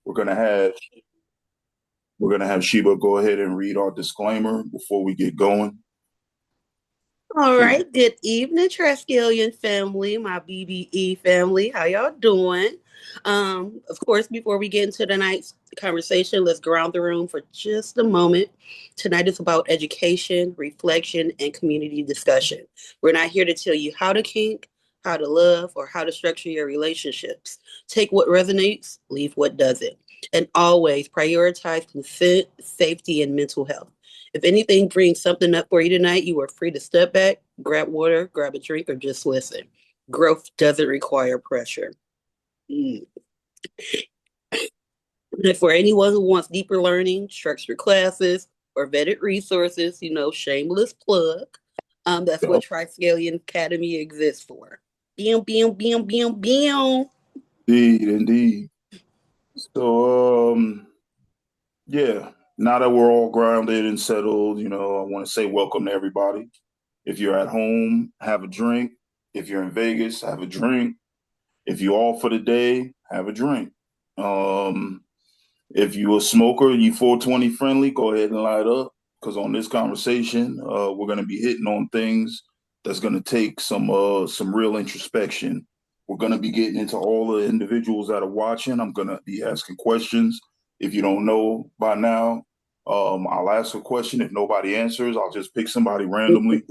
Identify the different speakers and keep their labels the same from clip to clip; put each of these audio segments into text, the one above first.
Speaker 1: We're gonna have Sheba go ahead and read our disclaimer before we get going.
Speaker 2: All right. Good evening, Triskelion family, my BBE family. How y'all doing? Of course, before we get into tonight's conversation, let's ground the room for just a moment. Tonight is about education, reflection, and community discussion. We're not here to tell you how to kink, how to love, or how to structure your relationships. Take what resonates, leave what doesn't. And always prioritize consent, safety, and mental health. If anything brings something up for you tonight, you are free to step back, grab water, grab a drink, or just listen. Growth doesn't require pressure. Mm. And for anyone who wants deeper learning, structured classes, or vetted resources, shameless plug. That's what Triskelion Academy exists for. Bam, bam, bam, bam, bam.
Speaker 1: Indeed. So, yeah, now that we're all grounded and settled, I want to say welcome to everybody. If you're at home, have a drink. If you're in Vegas, have a drink. If you're off for the day, have a drink. If you're a smoker, you 420 friendly, go ahead and light up. Because on this conversation, we're going to be hitting on things that's going to take some real introspection. We're going to be getting into all the individuals that are watching. I'm going to be asking questions. If you don't know by now, I'll ask a question. If nobody answers, I'll just pick somebody randomly.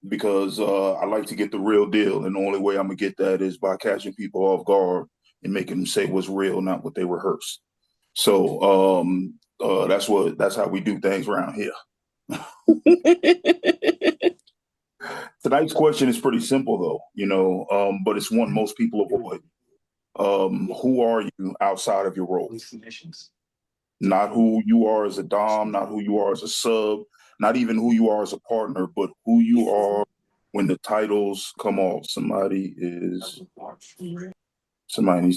Speaker 1: Because I like to get the real deal, and the only way I'm gonna get that is by catching people off guard and making them say what's real, not what they rehearse. So that's how we do things around here. Tonight's question is pretty simple, though, but it's one most people avoid. Who are you outside of your role? Not who you are as a dom, not who you are as a sub, not even who you are as a partner, but who you are when the titles come off. Somebody needs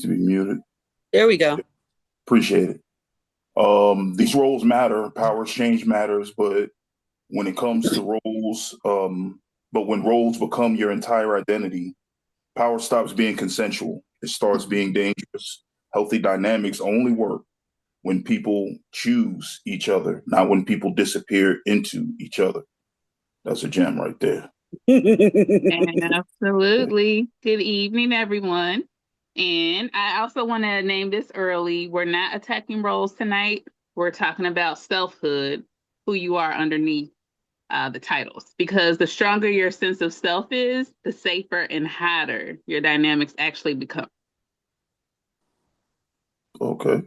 Speaker 1: to be muted.
Speaker 2: There we go.
Speaker 1: Appreciate it. These roles matter, power exchange matters, but when it comes to roles, but when roles become your entire identity, power stops being consensual. It starts being dangerous. Healthy dynamics only work when people choose each other, not when people disappear into each other. That's a gem right there.
Speaker 3: Absolutely. Good evening, everyone. And I also want to name this early. We're not attacking roles tonight. We're talking about selfhood, who you are underneath the titles. Because the stronger your sense of self is, the safer and hotter your dynamics actually become.
Speaker 1: Okay.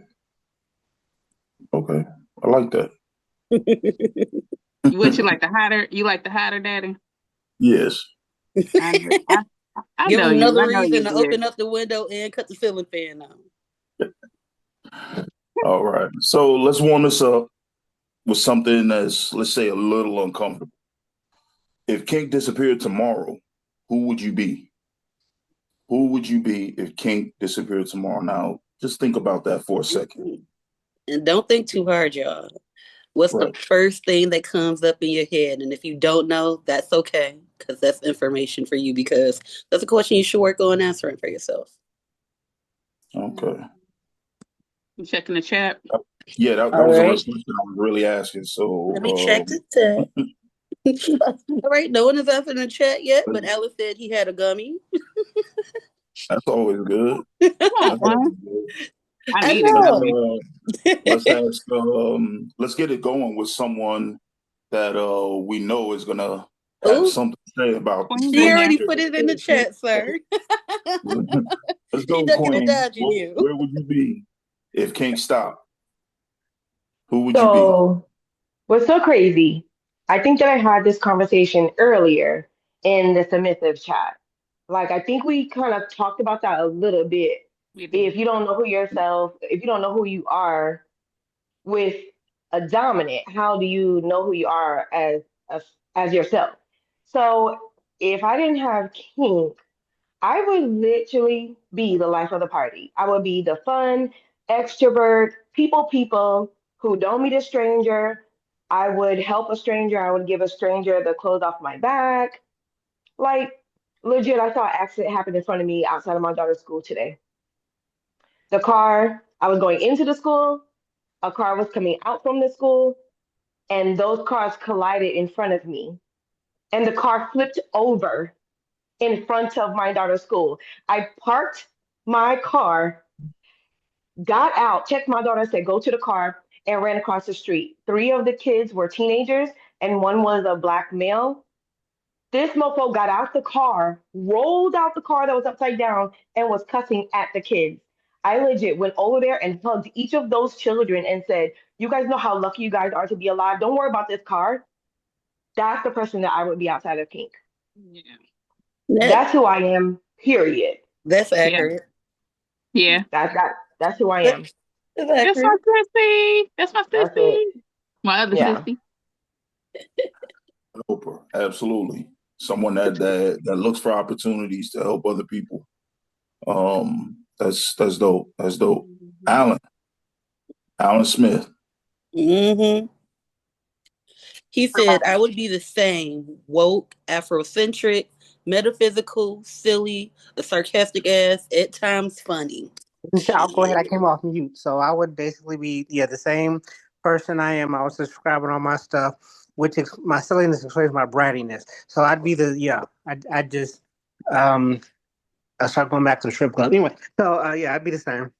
Speaker 1: Okay. I like that.
Speaker 3: What you like the hotter? You like the hotter, Daddy?
Speaker 1: Yes.
Speaker 3: I
Speaker 2: Give
Speaker 3: know
Speaker 2: him
Speaker 3: you.
Speaker 2: another
Speaker 3: I know
Speaker 2: reason
Speaker 3: you
Speaker 2: to open up the window and cut the ceiling fan on.
Speaker 1: All right. So let's warm this up with something that's, let's say, a little uncomfortable. If Kink disappeared tomorrow, who would you be? Who would you be if Kink disappeared tomorrow? Now, just think about that for a second.
Speaker 2: And don't think too hard, y'all. What's the first thing that comes up in your head? And if you don't know, that's okay, because that's information for you, because that's a question you should work on answering for yourself.
Speaker 1: Okay.
Speaker 3: You checking the chat?
Speaker 1: Yeah, that was the real question I was really asking. So
Speaker 2: let me check the chat. All right, no one has answered in the chat yet, but Alice said he had a gummy.
Speaker 1: That's always good.
Speaker 3: I need a gummy.
Speaker 1: Let's ask. Let's get it going with someone that we know is gonna have something to say about.
Speaker 2: She already put it in the chat, sir.
Speaker 1: Let's go, Queen. Where would you be if Kink stopped? Who would you be?
Speaker 4: What's so crazy? I think that I had this conversation earlier in the submissive chat. Like, I think we kind of talked about that a little bit. If you don't know if you don't know who you are with a dominant, how do you know who you are as yourself? So if I didn't have kink, I would literally be the life of the party. I would be the fun, extrovert, people who don't meet a stranger. I would help a stranger. I would give a stranger the clothes off my back. Like, legit, I saw an accident happen in front of me outside of my daughter's school today. I was going into the school, a car was coming out from the school, and those cars collided in front of me. And the car flipped over in front of my daughter's school. I parked my car, got out, checked my daughter, said, go to the car, and ran across the street. Three of the kids were teenagers, and one was a black male. This mofo got out the car, rolled out the car that was upside down, and was cussing at the kids. I legit went over there and hugged each of those children and said, you guys know how lucky you guys are to be alive. Don't worry about this car. That's the person that I would be outside of Kink.
Speaker 3: Yeah.
Speaker 4: That's who I am, period.
Speaker 2: That's accurate.
Speaker 3: Yeah.
Speaker 4: That's who I am.
Speaker 3: That's my sissy. That's my sissy. My other sissy.
Speaker 1: Helper, absolutely. Someone that looks for opportunities to help other people. That's dope. That's dope. Alan Smith.
Speaker 2: Mm-hmm. He said, I would be the same. Woke, Afrocentric, metaphysical, silly, a sarcastic ass, at times funny.
Speaker 5: I'll go ahead. I came off mute. So I would basically be, the same person I am. I was describing all my stuff, which my silliness explains my brattiness. So I'd be I'd just, I'll start going back to the strip club. Anyway, so I'd be the same.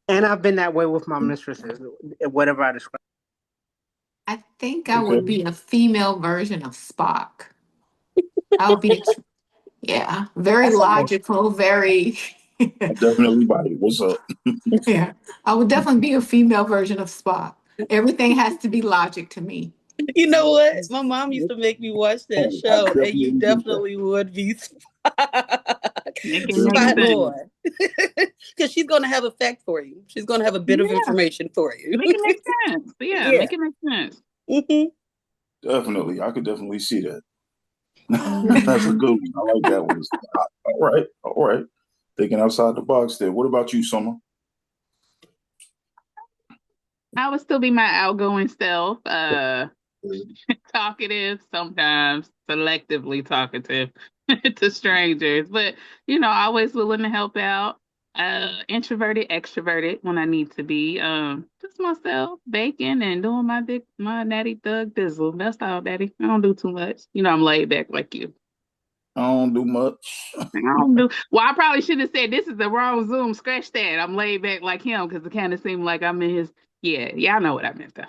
Speaker 5: And I've been that way with my mistresses, whatever I describe.
Speaker 6: I think I would be a female version of Spock. I would be, very logical, very.
Speaker 1: Definitely body. What's up?
Speaker 6: Yeah, I would definitely be a female version of Spock. Everything has to be logic to me.
Speaker 2: You know what? My mom used to make me watch that show, and you definitely would be spot on. Because she's going to have a fact for you. She's going to have a bit of information for you.
Speaker 3: Make it make sense. Make it make sense.
Speaker 2: Mm-hmm.
Speaker 1: Definitely. I could definitely see that. That's a good one. I like that one. All right. Thinking outside the box there. What about you, Summer?
Speaker 3: I would still be my outgoing self. Talkative sometimes, selectively talkative to strangers, but always willing to help out. Introverted, extroverted when I need to be. Just myself, baking and doing my natty thug dizzle. That's all, daddy. I don't do too much. I'm laid back like you.
Speaker 1: I don't do much.
Speaker 3: Well, I probably should have said this is the wrong Zoom. Scratch that. I'm laid back like him because it kind of seemed like I'm in his. Yeah, y'all know what I meant though.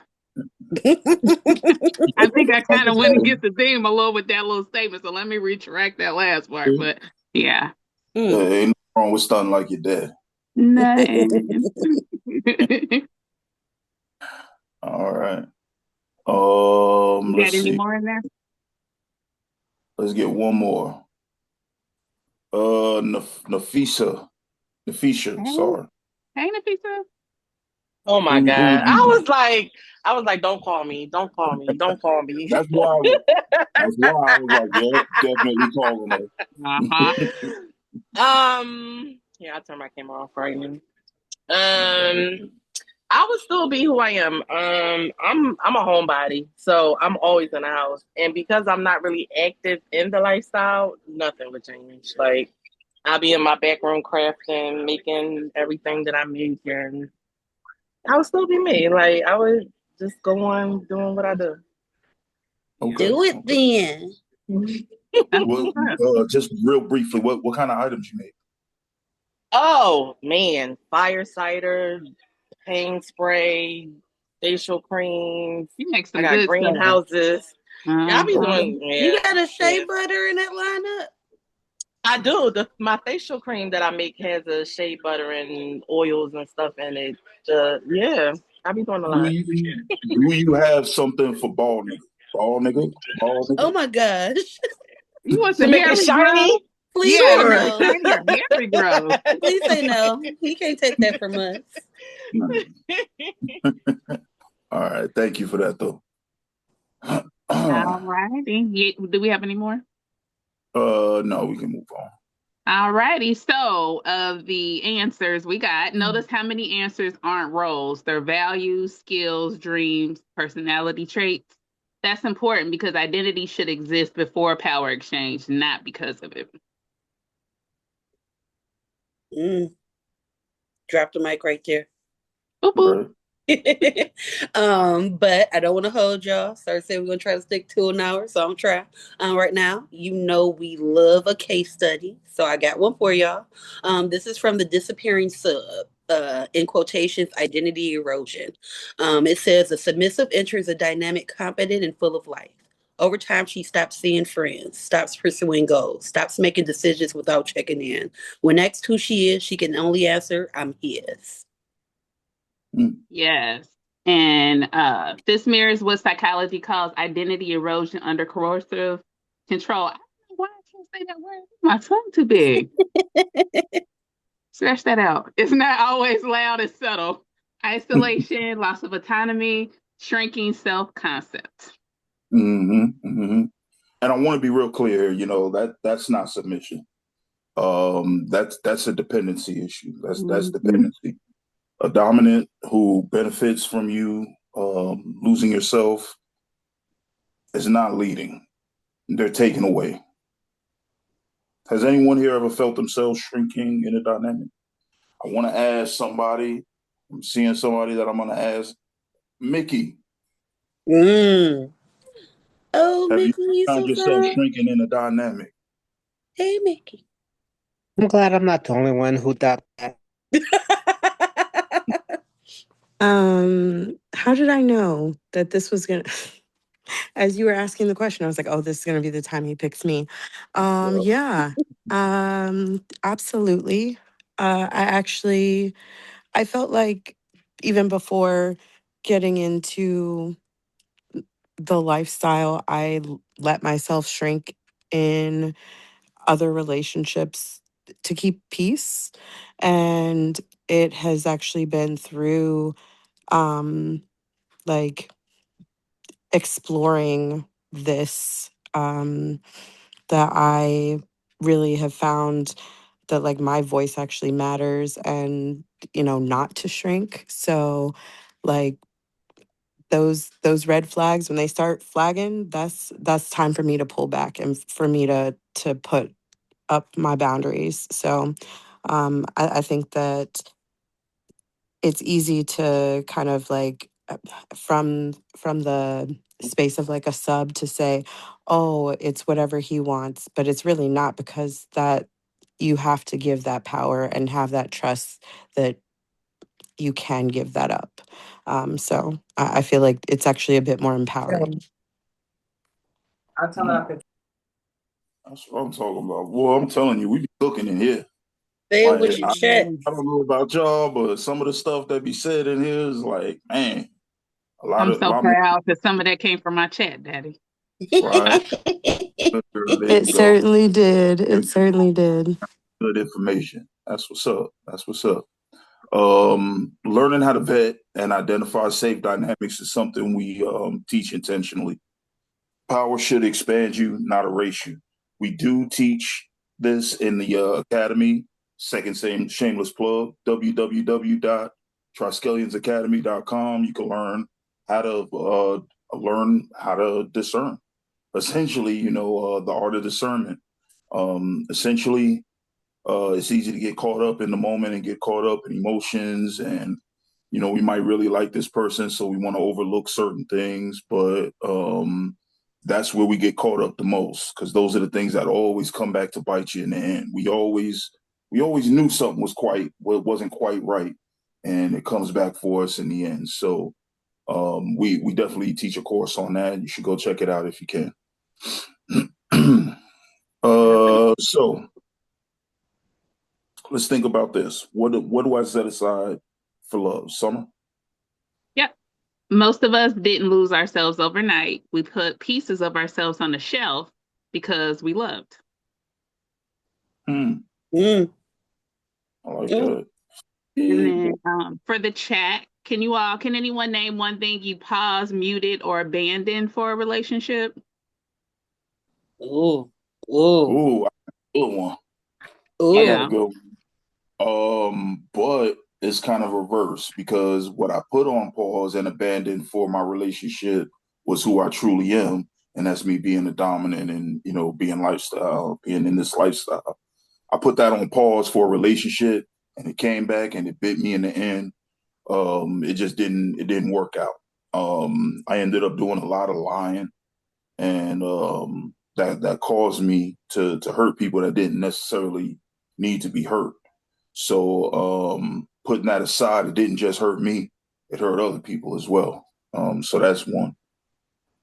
Speaker 3: I think I kind of went against the theme a little with that little statement, so let me retract that last part. But yeah,
Speaker 1: ain't nothing wrong with stunting like your dad.
Speaker 3: Nothing.
Speaker 1: All right.
Speaker 3: You got any more in there?
Speaker 1: Let's get one more. Nafisa. Sorry.
Speaker 3: Hey, Nafisa.
Speaker 7: Oh my God. I was like, don't call me. Don't call me. Don't call me.
Speaker 1: That's why I was like, yeah, definitely calling her.
Speaker 7: Yeah, I'll turn my camera off right now. I would still be who I am. I'm a homebody, so I'm always in the house. And because I'm not really active in the lifestyle, nothing would change. Like, I'll be in my back room crafting, making everything that I make, and I would still be me. Like, I would just go on doing what I do.
Speaker 2: Okay. Do it then.
Speaker 1: Well, just real briefly, what kind of items you make?
Speaker 7: Oh man, fire cider, pain spray, facial creams. I got greenhouses. I be doing. Yeah,
Speaker 2: you got a shea butter in that lineup?
Speaker 7: I do. My facial cream that I make has a shea butter and oils and stuff in it. Yeah, I be doing a lot.
Speaker 1: Do you have something for bald nigga? Bald nigga?
Speaker 2: Oh my gosh!
Speaker 3: You want
Speaker 7: to make it shiny?
Speaker 2: Please say no.
Speaker 3: Hairy grow.
Speaker 2: Please say no. He can't take that from us.
Speaker 1: All right. Thank you for that, though.
Speaker 3: All righty. Do we have any more?
Speaker 1: No, we can move on.
Speaker 3: All righty. So, of the answers we got, notice how many answers aren't roles. They're values, skills, dreams, personality traits. That's important because identity should exist before power exchange, not because of it.
Speaker 2: Drop the mic right there.
Speaker 3: Boop, boop.
Speaker 2: But I don't want to hold y'all. Sir said we're gonna try to stick to an hour, so I'm trying. Right now, you know we love a case study, so I got one for y'all. This is from the disappearing sub. In quotations, identity erosion. It says a submissive enters a dynamic, competent, and full of life. Over time, she stops seeing friends, stops pursuing goals, stops making decisions without checking in. When asked who she is, she can only answer, "I'm his."
Speaker 3: Yes. And this mirrors what psychology calls identity erosion under coercive control. I don't know why I can't say that word. My tongue too big. Scratch that out. It's not always loud and subtle. Isolation, loss of autonomy, shrinking self-concept.
Speaker 1: And I want to be real clear, that's not submission. That's a dependency issue. That's dependency. A dominant who benefits from you losing yourself is not leading. They're taken away. Has anyone here ever felt themselves shrinking in a dynamic? I want to ask somebody. I'm seeing somebody that I'm going to ask. Mickey.
Speaker 2: Oh,
Speaker 1: Have
Speaker 2: Mickey,
Speaker 1: you found yourself shrinking in a dynamic?
Speaker 2: Hey, Mickey.
Speaker 5: I'm glad I'm not the only one who thought that.
Speaker 8: How did I know that this was gonna as you were asking the question, I was like, oh, this is gonna be the time he picks me. Yeah. Absolutely. I felt like even before getting into the lifestyle, let myself shrink in other relationships to keep peace. And it has actually been through like exploring this that I really have found that like my voice actually matters and not to shrink. So like those red flags when they start flagging, that's time for me to pull back and for me to put up my boundaries. So I think that it's easy to kind of like from the space of like a sub to say, oh, it's whatever he wants, but it's really not, because that you have to give that power and have that trust that you can give that up. So I feel like it's actually a bit more empowering.
Speaker 1: That's what I'm talking about. Well, I'm telling you, we be cooking in here.
Speaker 2: Say
Speaker 1: like,
Speaker 2: what you check.
Speaker 1: I don't know about y'all, but some of the stuff that be said in here is like, man,
Speaker 3: I'm so proud that some of that came from my chat, Daddy.
Speaker 1: Right.
Speaker 8: It certainly did. It certainly did.
Speaker 1: Good information. That's what's up. That's what's up. Learning how to vet and identify safe dynamics is something we teach intentionally. Power should expand you, not erase you. We do teach this in the academy. Second shameless plug, www.triskelionsacademy.com. You can learn how to discern. Essentially, the art of discernment. Essentially, it's easy to get caught up in the moment and get caught up in emotions, and we might really like this person, so we want to overlook certain things, but that's where we get caught up the most, because those are the things that always come back to bite you in the end. We always knew something wasn't quite right, and it comes back for us in the end. So we definitely teach a course on that. You should go check it out if you can. So let's think about this. What do I set aside for love? Summer?
Speaker 3: Yep. Most of us didn't lose ourselves overnight. We put pieces of ourselves on the shelf because we loved.
Speaker 1: I like that.
Speaker 3: And then for the chat, can anyone name one thing you paused, muted, or abandoned for a relationship?
Speaker 2: Ooh,
Speaker 1: I got a good one. I got a good one. But it's kind of reverse, because what I put on pause and abandoned for my relationship was who I truly am, and that's me being a dominant and being in this lifestyle. I put that on pause for a relationship, and it came back and it bit me in the end. It didn't work out. I ended up doing a lot of lying, and that caused me to hurt people that didn't necessarily need to be hurt. So putting that aside, it didn't just hurt me; it hurt other people as well. So that's one.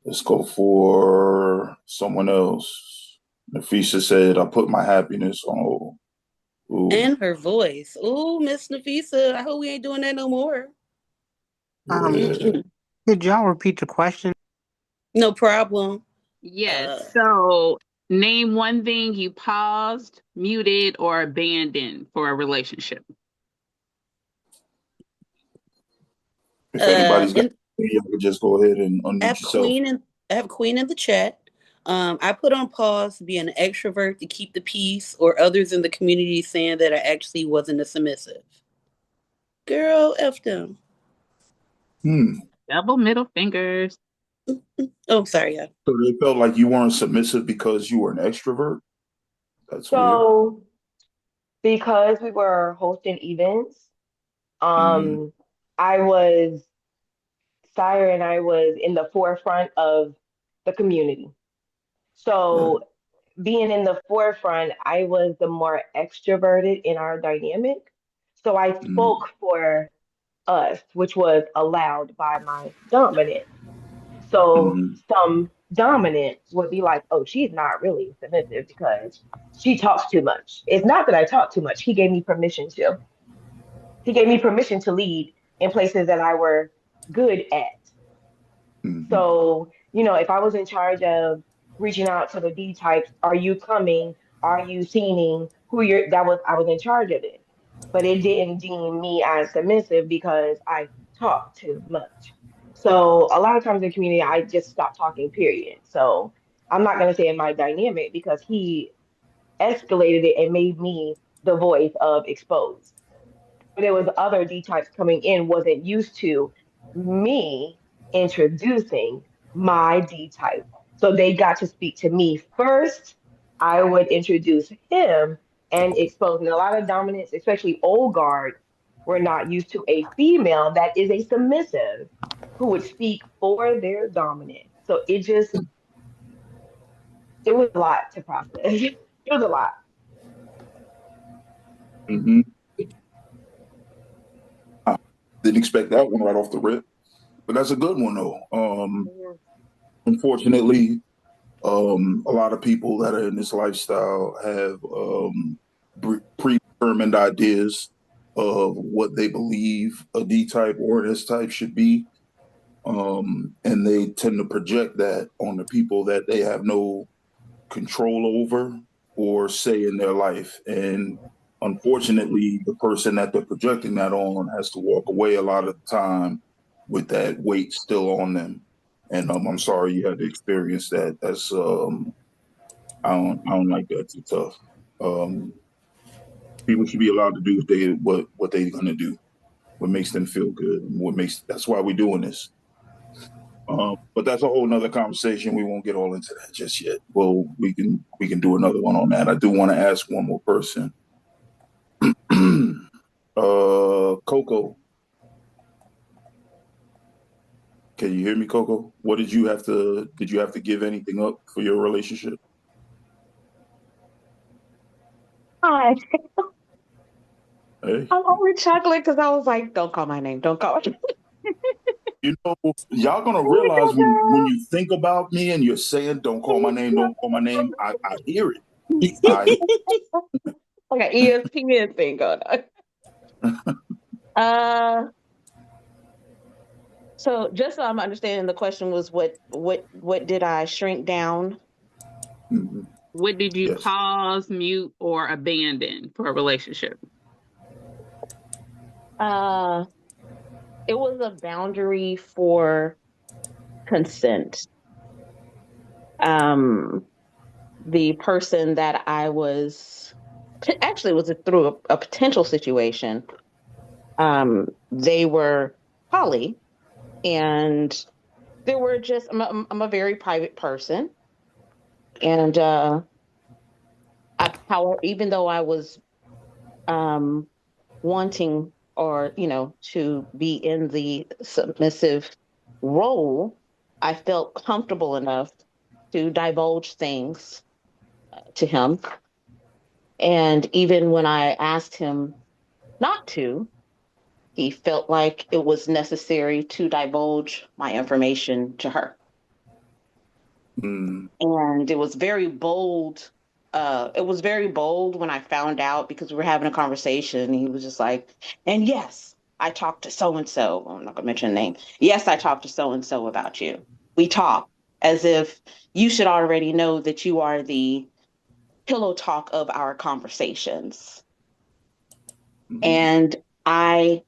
Speaker 1: Let's go for someone else. Nafisa said, "I put my happiness on hold." Ooh.
Speaker 2: And her voice. Ooh, Miss Nafisa. I hope we ain't doing that no more.
Speaker 1: Yeah.
Speaker 5: Could y'all repeat the question?
Speaker 2: No problem.
Speaker 3: Yes. So name one thing you paused, muted, or abandoned for a relationship.
Speaker 1: If anybody's got, you could just go ahead and unmute yourself.
Speaker 2: I have Queen in the chat. I put on pause being an extrovert to keep the peace, or others in the community saying that I actually wasn't a submissive. Girl, F them.
Speaker 3: Double middle fingers.
Speaker 2: Oh, sorry. Yeah.
Speaker 1: So they felt like you weren't submissive because you were an extrovert? That's weird.
Speaker 4: Because we were hosting events, I was Sire and I was in the forefront of the community. So being in the forefront, I was the more extroverted in our dynamic. So I spoke for us, which was allowed by my dominant. So some dominant would be like, oh, she's not really submissive because she talks too much. It's not that I talk too much. He gave me permission to. He gave me permission to lead in places that I were good at. So, if I was in charge of reaching out to the D types, are you coming? Are you seeing who you're I was in charge of it. But it didn't deem me as submissive because I talk too much. So a lot of times in the community, I just stopped talking, period. So I'm not gonna say in my dynamic because he escalated it and made me the voice of exposed. But there was other D types coming in, wasn't used to me introducing my D type. So they got to speak to me first. I would introduce him and expose. And a lot of dominants, especially old guard, were not used to a female that is a submissive who would speak for their dominant. So it was a lot to process. It was a lot.
Speaker 1: I didn't expect that one right off the rip, but that's a good one though. Unfortunately, a lot of people that are in this lifestyle have predetermined ideas of what they believe a D type or an S type should be. And they tend to project that on the people that they have no control over or say in their life. And unfortunately, the person that they're projecting that on has to walk away a lot of the time with that weight still on them. And I'm sorry you had to experience that. That's I don't like that. Too tough. People should be allowed to do what they're gonna do, what makes them feel good, that's why we're doing this. But that's a whole nother conversation. We won't get all into that just yet. Well, we can do another one on that. I do want to ask one more person. Coco. Can you hear me, Coco? What did you have to give anything up for your relationship?
Speaker 9: Hi.
Speaker 1: Hey.
Speaker 9: I'm only chuckling because I was like, don't call my name. Don't call my name.
Speaker 1: Y'all gonna realize when you think about me and you're saying, don't call my name, I hear it.
Speaker 9: Like an ESPN thing going on. So just so I'm understanding, the question was what did I shrink down?
Speaker 3: What did you pause, mute, or abandon for a relationship?
Speaker 9: It was a boundary for consent. The person that I was actually was through a potential situation. They were poly, and there were just I'm a very private person, and However, even though I was wanting or to be in the submissive role, I felt comfortable enough to divulge things to him. And even when I asked him not to, he felt like it was necessary to divulge my information to her.
Speaker 1: Mm.
Speaker 9: And it was very bold. It was very bold when I found out, because we were having a conversation. And he was just like, and yes, I talked to so and so. I'm not going to mention a name. Yes, I talked to so and so about you. We talked as if you should already know that you are the pillow talk of our conversations.
Speaker 1: Mm.
Speaker 9: And I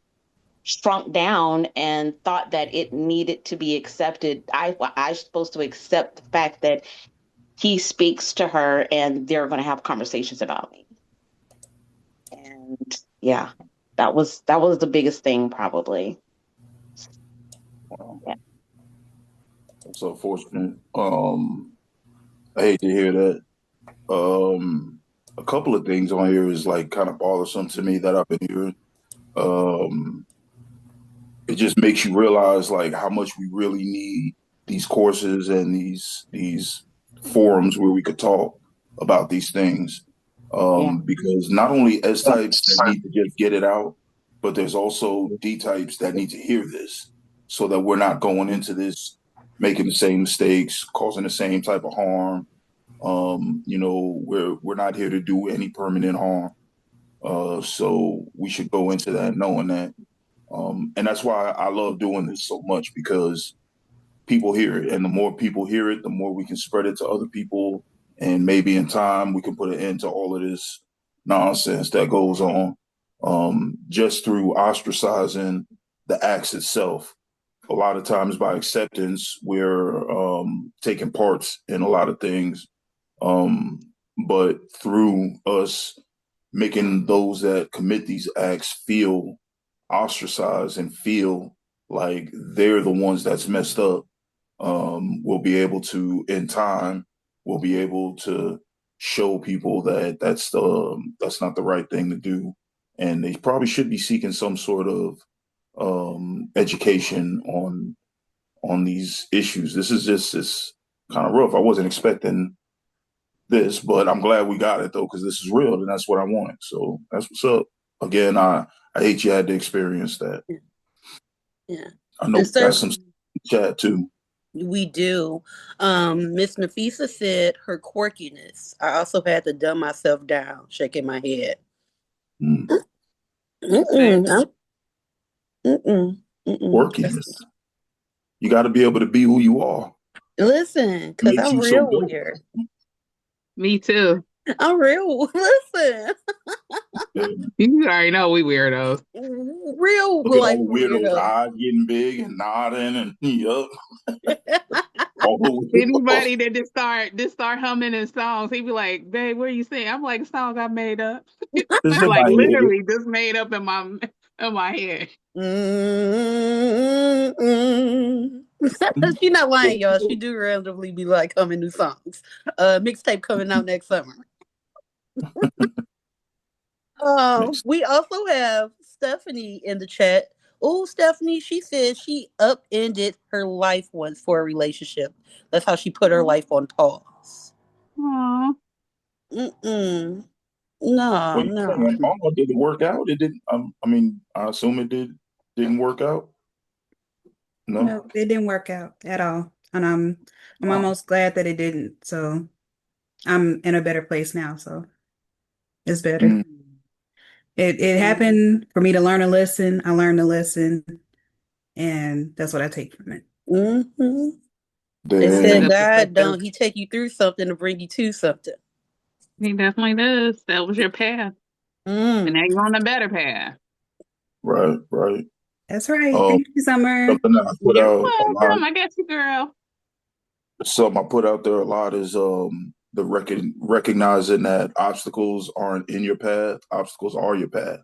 Speaker 9: shrunk down and thought that it needed to be accepted. I was supposed to accept the fact that he speaks to her and they're going to have conversations about me. And yeah, that was the biggest thing, probably.
Speaker 1: Wow.
Speaker 9: Yeah.
Speaker 1: That's unfortunate. I hate to hear that. A couple of things on here is like kind of bothersome to me that I've been hearing. Um, it just makes you realize like how much we really need these courses and these forums where we could talk about these things.
Speaker 9: Yeah.
Speaker 1: Because not only S types that need to just get it out, but there's also D types that need to hear this so that we're not going into this making the same mistakes, causing the same type of harm. We're not here to do any permanent harm. So we should go into that knowing that. And that's why I love doing this so much, because people hear it. And the more people hear it, the more we can spread it to other people. And maybe in time, we can put an end to all of this nonsense that goes on just through ostracizing the acts itself. A lot of times by acceptance, we're taking parts in a lot of things. But through us making those that commit these acts feel ostracized and feel like they're the ones that's messed up, we'll be able to, in time, we'll be able to show people that that's not the right thing to do, and they probably should be seeking some sort of education on these issues. This is just this kind of rough. I wasn't expecting this, but I'm glad we got it though, because this is real and that's what I wanted. So that's what's up. Again, I hate you had to experience that.
Speaker 2: Yeah.
Speaker 1: I know we got some chat too.
Speaker 2: We do. Miss Nafisa said her quirkiness. I also had to dumb myself down, shaking my head.
Speaker 1: Quirkiness. You got to be able to be who you are.
Speaker 2: Listen, because I'm real weird.
Speaker 3: Me too.
Speaker 2: I'm real. Listen.
Speaker 3: You already know we weirdos.
Speaker 2: Real
Speaker 1: Look at
Speaker 2: like
Speaker 1: all the weirdos'
Speaker 2: weirdo.
Speaker 1: eyes getting big and nodding and yup.
Speaker 3: Anybody that just start humming in songs, he be like, "Babe, where you sing?" I'm like, "Song I made up." Like literally just made up in my head.
Speaker 2: She's not lying, y'all. She do randomly be like humming new songs. Mixtape coming out next summer. We also have Stephanie in the chat. Oh, Stephanie, she said she upended her life once for a relationship. That's how she put her life on pause.
Speaker 3: Aww.
Speaker 2: No.
Speaker 1: Did it work out? It didn't. I mean, I assume it didn't work out.
Speaker 10: No, it didn't work out at all, and I'm almost glad that it didn't. So I'm in a better place now. So it's better. It happened for me to learn a lesson. I learned a lesson, and that's what I take from it.
Speaker 2: They said God he take you through something to bring you to something.
Speaker 3: He definitely does. That was your path. And now you're on a better path.
Speaker 1: Right.
Speaker 10: That's right. Thank you, Summer.
Speaker 1: Something that I put
Speaker 3: You're
Speaker 1: out
Speaker 3: welcome. I got you, girl.
Speaker 1: Something I put out there a lot is the recognizing that obstacles aren't in your path. Obstacles are your path.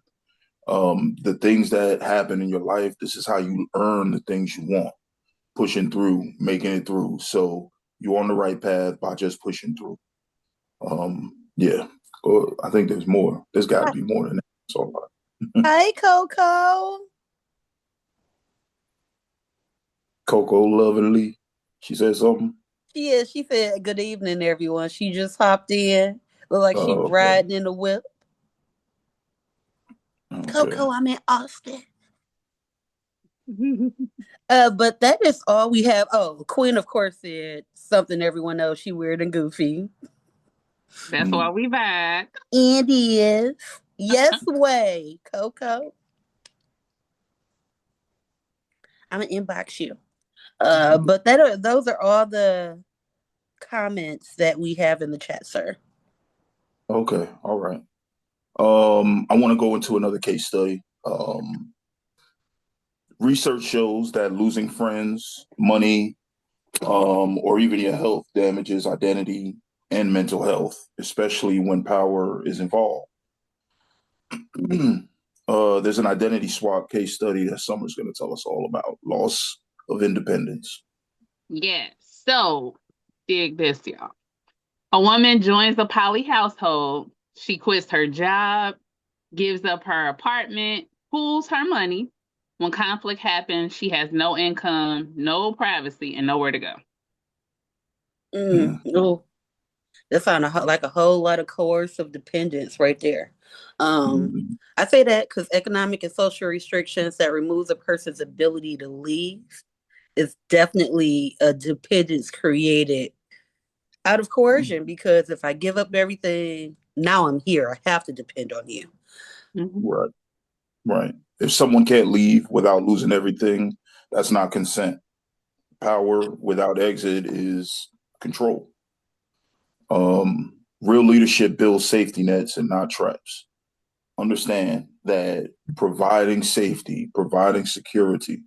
Speaker 1: The things that happen in your life, this is how you earn the things you want. Pushing through, making it through. So you're on the right path by just pushing through. Yeah, Or I think there's more. There's got to be more than that. So,
Speaker 2: hi, Coco.
Speaker 1: Coco Lovely. She said something.
Speaker 2: She said, good evening, everyone. She just hopped in. Look like she
Speaker 1: Okay.
Speaker 2: riding in the whip.
Speaker 1: Okay.
Speaker 2: Coco, I'm in Austin. But that is all we have. Oh, Queen, of course, said something everyone knows. She weird and goofy.
Speaker 3: That's why we back.
Speaker 2: And is. Yes way, Coco. I'm gonna inbox you. But those are all the comments that we have in the chat, sir.
Speaker 1: Okay. All right. I want to go into another case study. Research shows that losing friends, money, or even your health damages identity and mental health, especially when power is involved. There's an identity swap case study that Summer's going to tell us all about loss of independence.
Speaker 3: Yes. So, dig this, y'all. A woman joins a poly household. She quits her job, gives up her apartment, pools her money. When conflict happens, she has no income, no privacy, and nowhere to go.
Speaker 2: Oh, that sounds like a whole lot of coercive dependence right there. I say that because economic and social restrictions that removes a person's ability to leave is definitely a dependence created out of coercion. Because if I give up everything, now I'm here. I have to depend on you.
Speaker 1: Right. Right. If someone can't leave without losing everything, that's not consent. Power without exit is control. Real leadership builds safety nets and not traps. Understand that providing safety, providing security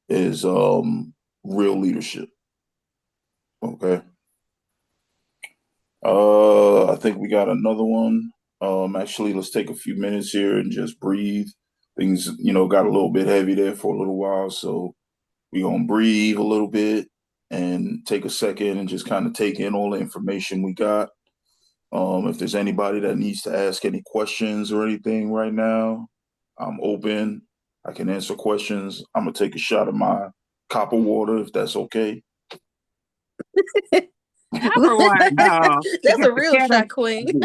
Speaker 1: is real leadership. Okay. I think we got another one. Actually, let's take a few minutes here and just breathe. Things, got a little bit heavy there for a little while, so we're gonna breathe a little bit and take a second and just kind of take in all the information we got. If there's anybody that needs to ask any questions or anything right now, I'm open. I can answer questions. I'm gonna take a shot of my copper water if that's okay.
Speaker 3: Copper water. Oh,
Speaker 2: that's a real shot, Queen.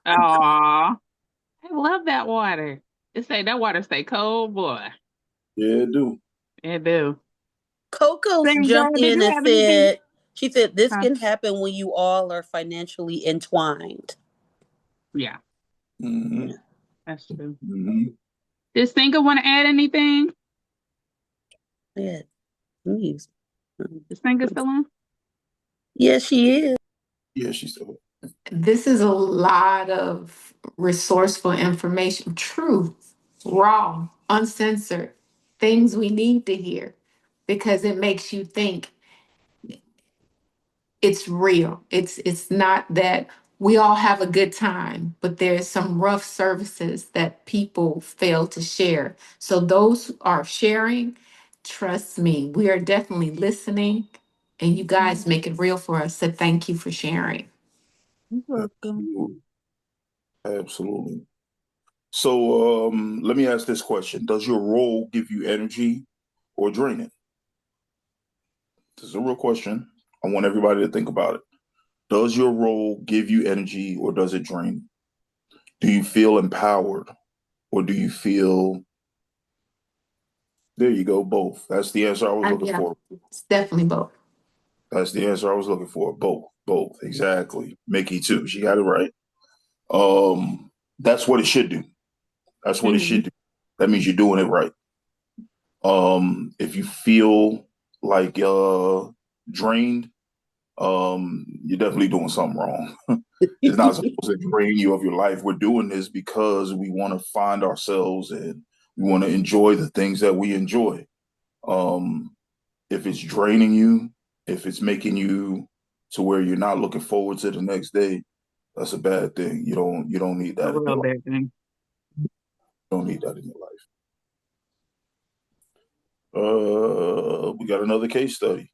Speaker 3: Aw, I love that water. That water stay cold, boy.
Speaker 1: Yeah, it do.
Speaker 3: It do.
Speaker 2: Coco
Speaker 3: Same
Speaker 2: jumped
Speaker 3: girl, did
Speaker 2: in
Speaker 3: you
Speaker 2: and
Speaker 3: have anything?
Speaker 2: said, she said, this can happen when you all are financially entwined.
Speaker 3: Yeah.
Speaker 1: Mm-hmm.
Speaker 3: That's true.
Speaker 1: Mm-hmm.
Speaker 3: Does Stinker want to add anything?
Speaker 2: Yeah.
Speaker 3: Is Stinker still on?
Speaker 2: Yes, she is.
Speaker 1: Yeah, she's still.
Speaker 6: This is a lot of resourceful information, truth, raw, uncensored, things we need to hear because it makes you think it's real. It's not that we all have a good time, but there's some rough services that people fail to share. So those who are sharing, trust me, we are definitely listening and you guys make it real for us. So thank you for sharing.
Speaker 3: You're welcome.
Speaker 1: Absolutely. So let me ask this question. Does your role give you energy or drain it? This is a real question. I want everybody to think about it. Does your role give you energy or does it drain? Do you feel empowered or do you feel, there you go, both. That's the answer I was looking for.
Speaker 6: It's definitely both.
Speaker 1: That's the answer I was looking for. Both. Exactly. Mickey too. She got it right. That's what it should do. That's what it should do. That means you're doing it right. If you feel like drained, you're definitely doing something wrong. It's not supposed to drain you of your life. We're doing this because we want to find ourselves and we want to enjoy the things that we enjoy. If it's draining you, if it's making you to where you're not looking forward to the next day, that's a bad thing. You don't need that in your life.
Speaker 3: Thing.
Speaker 1: You don't need that in your life. We got another case study.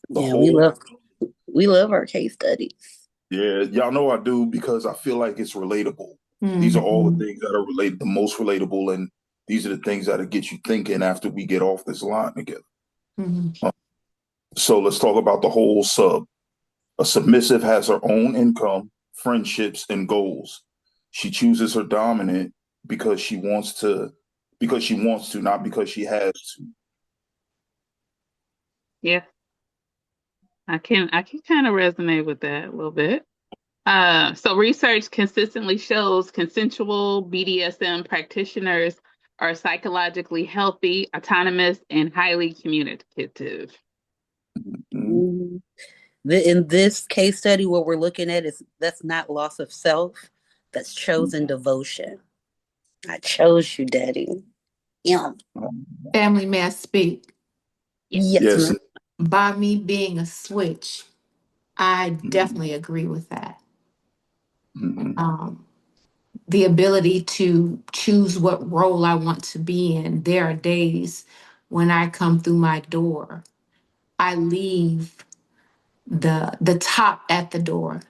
Speaker 2: Yeah, we love our case studies.
Speaker 1: Yeah, y'all know I do because I feel like it's relatable. These are all the things that are related, the most relatable, and these are the things that'll get you thinking after we get off this line together. So let's talk about the whole sub. A submissive has her own income, friendships, and goals. She chooses her dominant because she wants to, not because she has to.
Speaker 3: Yeah, I can kind of resonate with that a little bit. So research consistently shows consensual BDSM practitioners are psychologically healthy, autonomous, and highly communicative.
Speaker 2: Mm-hmm. In this case study, what we're looking at is that's not loss of self, that's chosen devotion. I chose you, Daddy. Yeah.
Speaker 6: Family, may I speak?
Speaker 2: Yes.
Speaker 6: By me being a switch, I definitely agree with that. The ability to choose what role I want to be in. There are days when I come through my door, I leave the top at the door.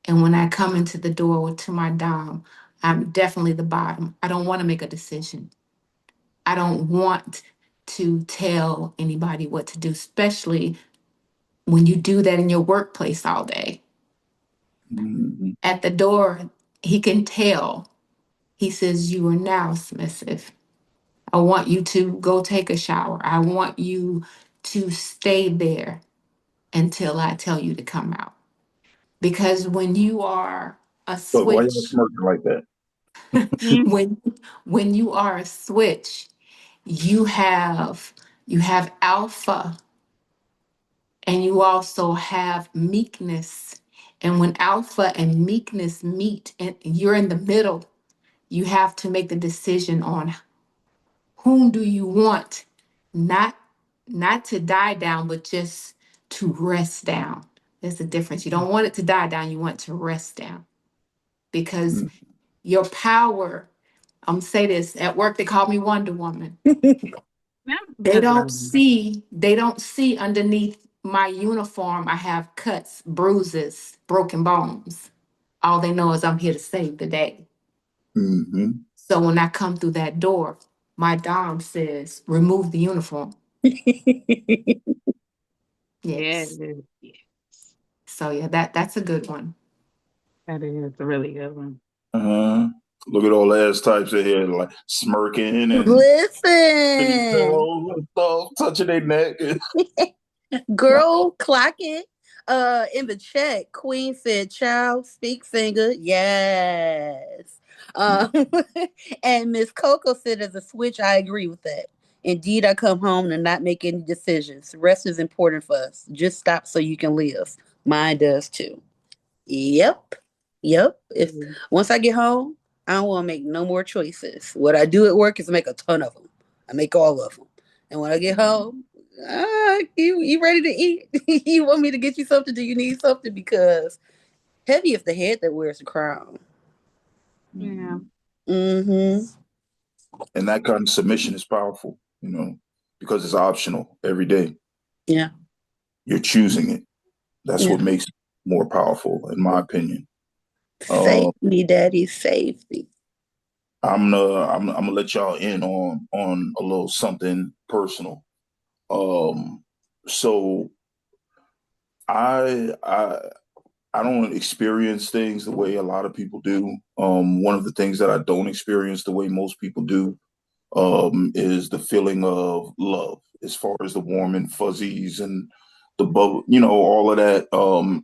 Speaker 6: And when I come into the door to my dom, I'm definitely the bottom. I don't want to make a decision. I don't want to tell anybody what to do, especially when you do that in your workplace all day. At the door, he can tell. He says, "You are now submissive. I want you to go take a shower. I want you to stay there until I tell you to come out." Because when you are a
Speaker 1: But why y'all
Speaker 6: switch,
Speaker 1: smirking like that?
Speaker 6: when you are a switch, you have alpha, and you also have meekness. And when alpha and meekness meet and you're in the middle, you have to make the decision on whom do you want, not not to die down, but just to rest down. There's a difference. You don't want it to die down, you want it to rest down. Because your power, I'm gonna say this, at work they call me Wonder Woman. They don't see underneath my uniform I have cuts, bruises, broken bones. All they know is I'm here to save the day. So when I come through that door, my dom says, "Remove the uniform." Yes.
Speaker 3: Yes.
Speaker 6: So yeah, that's a good one.
Speaker 3: That is a really good one.
Speaker 1: Look at all the ass types in here, like smirking and
Speaker 2: Listen,
Speaker 1: touching their neck.
Speaker 2: girl, clock it. In the chat, Queen said, "Child, speak finger." Yes. Um, and Miss Coco said, "As a switch, I agree with that. Indeed, I come home to not make any decisions. Rest is important for us. Just stop so you can live. Mine does too." Yep. Yep. If once I get home, I don't want to make no more choices. What I do at work is make a ton of them. I make all of them. And when I get home, you ready to eat? You want me to get you something? Do you need something? Because heavy is the head that wears the crown.
Speaker 3: Yeah.
Speaker 2: Mm-hmm.
Speaker 1: And that kind of submission is powerful, because it's optional every day.
Speaker 2: Yeah.
Speaker 1: You're choosing it. That's what makes it more powerful, in my opinion.
Speaker 2: Save me, Daddy, save me.
Speaker 1: I'm gonna let y'all in on a little something personal. So I don't experience things the way a lot of people do. One of the things that I don't experience the way most people do is the feeling of love, as far as the warm and fuzzies and the bubble, all of that.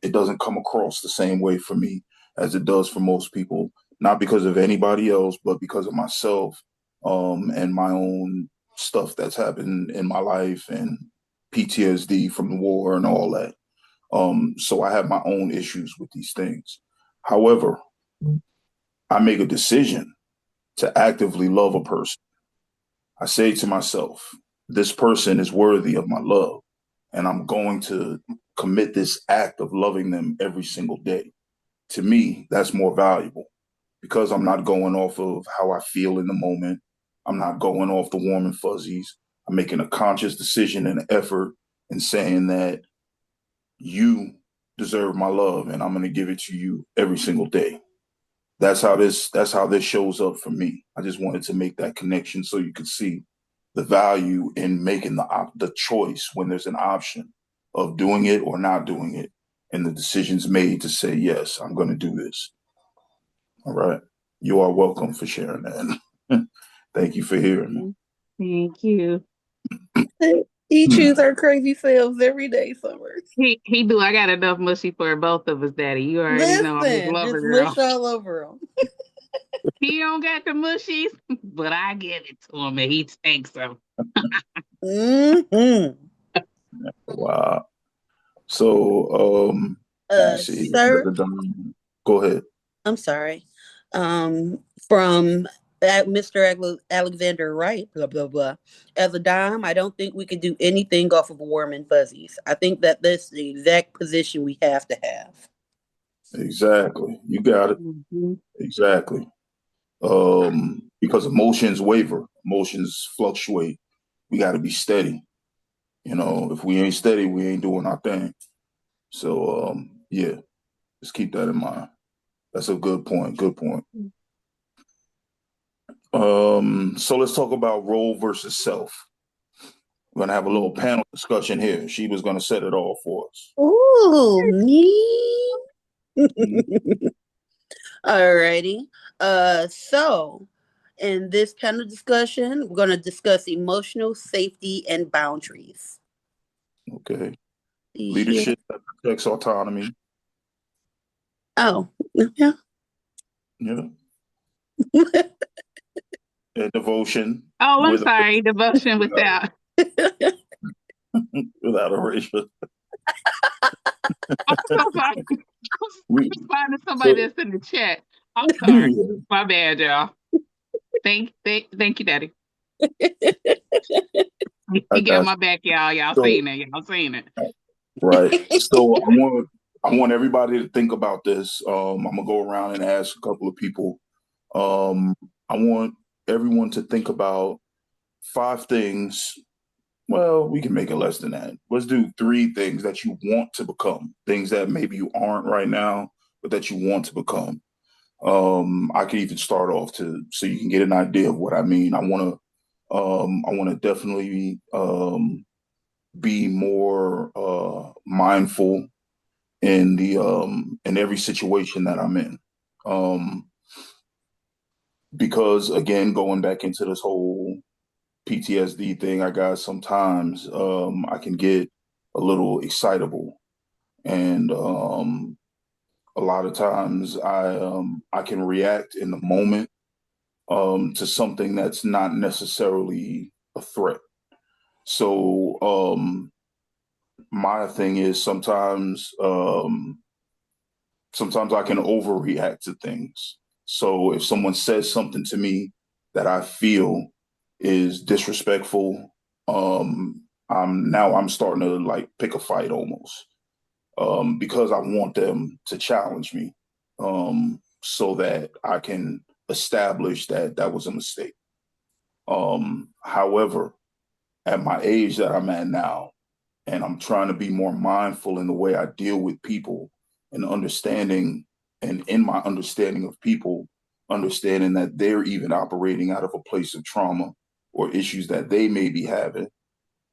Speaker 1: It doesn't come across the same way for me as it does for most people, not because of anybody else, but because of myself, and my own stuff that's happened in my life and PTSD from the war and all that. So I have my own issues with these things. However, I make a decision to actively love a person. I say to myself, this person is worthy of my love, and I'm going to commit this act of loving them every single day. To me, that's more valuable because I'm not going off of how I feel in the moment. I'm not going off the warm and fuzzies. I'm making a conscious decision and effort and saying that you deserve my love, and I'm going to give it to you every single day. That's how this shows up for me. I just wanted to make that connection so you could see the value in making the choice when there's an option of doing it or not doing it, and the decision's made to say, yes, I'm going to do this. All right. You are welcome for sharing that. Thank you for hearing
Speaker 3: me. Thank you.
Speaker 2: He choose our crazy selves every day, Summer.
Speaker 3: He do. I got enough mushy for both of us, Daddy. You already know I'm his lover
Speaker 2: just
Speaker 3: girl.
Speaker 2: mush all over him.
Speaker 3: He don't got the mushies, but I give it to him and he takes them.
Speaker 1: Wow. So,
Speaker 2: sir,
Speaker 1: go ahead.
Speaker 2: I'm sorry. From Mr. Alexander Wright, blah, blah, blah. As a dime, I don't think we could do anything off of warm and fuzzies. I think that this is the exact position we have to have.
Speaker 1: Exactly. You got it.
Speaker 3: Mm-hmm.
Speaker 1: Exactly. Because emotions waver, emotions fluctuate. We got to be steady. You know, if we ain't steady, we ain't doing our thing. So, yeah, just keep that in mind. That's a good point. Good point. So let's talk about role versus self. We're going to have a little panel discussion here. She was going to set it all for us.
Speaker 2: Ooh, me? Alrighty. So in this panel discussion, we're going to discuss emotional safety and boundaries.
Speaker 1: Okay. Leadership that protects autonomy.
Speaker 2: Oh, yeah.
Speaker 1: Yeah. And devotion.
Speaker 3: Oh, I'm sorry. Devotion without.
Speaker 1: Without erasure.
Speaker 3: I'm so sorry. I'm finding somebody that's in the chat. I'm sorry. My bad, y'all. Thank you, Daddy. He got my back, y'all. Y'all seen it. Y'all seen it.
Speaker 1: Right. So I want everybody to think about this. I'm gonna go around and ask a couple of people. I want everyone to think about 5 things. Well, we can make it less than that. Let's do 3 things that you want to become, things that maybe you aren't right now, but that you want to become. I could even start off so you can get an idea of what I mean. I want to definitely be more mindful in in every situation that I'm in. Because again, going back into this whole PTSD thing I got, sometimes I can get a little excitable, and a lot of times I can react in the moment to something that's not necessarily a threat. So my thing is sometimes I can overreact to things. So if someone says something to me that I feel is disrespectful, I'm starting to like pick a fight almost, because I want them to challenge me, so that I can establish that that was a mistake. However, at my age that I'm at now, and I'm trying to be more mindful in the way I deal with people, and understanding, and in my understanding of people, understanding that they're even operating out of a place of trauma or issues that they may be having,